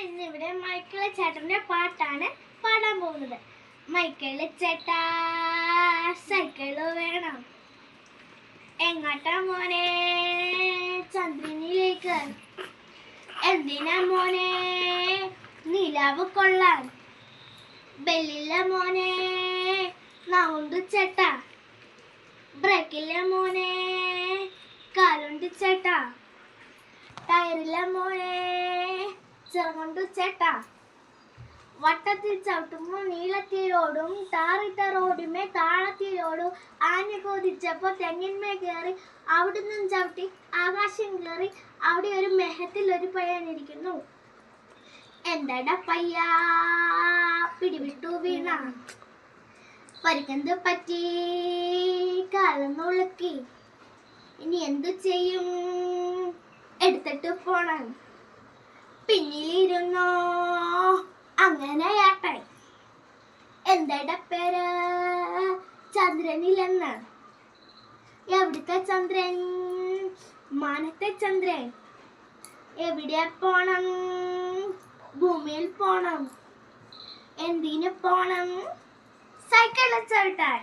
ഇന്നിവിടെ മൈക്കിള് ചേട്ടന്റെ പാട്ടാണ് പാടാൻ പോകുന്നത്. മൈക്കിള് ചേട്ടാ സൈക്കിള് വേണം, എങ്ങോട്ടാ മോനെ? ചന്ദ്രനിലേക്ക്. എന്തിനാ മോനെ? നിലാവ് കൊള്ളാൻ. ബെല്ലില്ല മോനെ, നാവുണ്ട് ചേട്ടാ. ബ്രേക്കില്ല മോനെ, കാലുണ്ട് ചേട്ടാ. ടയറില്ല മോനെ, ചിറകുണ്ട് ചേട്ടാ. വട്ടത്തിൽ ചവിട്ടുമ്പോൾ നീളത്തിലോടും, ടാറിട്ട റോഡിന്മേൽ താളത്തിലോടും. ആന കൊതിച്ചപ്പോ തെങ്ങിന്മേ കയറി, അവിടുന്ന് ചവിട്ടി ആകാശം കയറി. അവിടെ ഒരു മെഹത്തിൽ ഒരു പയ്യനിരിക്കുന്നു. എന്താടാ പയ്യാ പിടിവിട്ടു വീണ? പരിക്കെന്ത് പറ്റി? കാലൊന്നുളുക്കി. ഇനി എന്തു ചെയ്യും? എടുത്തിട്ട് പോണം. പിന്നിലിരുന്നോ അങ്ങനെ യാട്ടായി. എന്താ പേര്? ചന്ദ്രനിലെന്ന്. എവിടുത്തെ ചന്ദ്രൻ? മാനത്തെ ചന്ദ്രൻ. എവിടെ പോണം? ഭൂമിയിൽ പോണം. എന്തിനു പോണം? സൈക്കിളിൽ ചവിട്ടാൻ.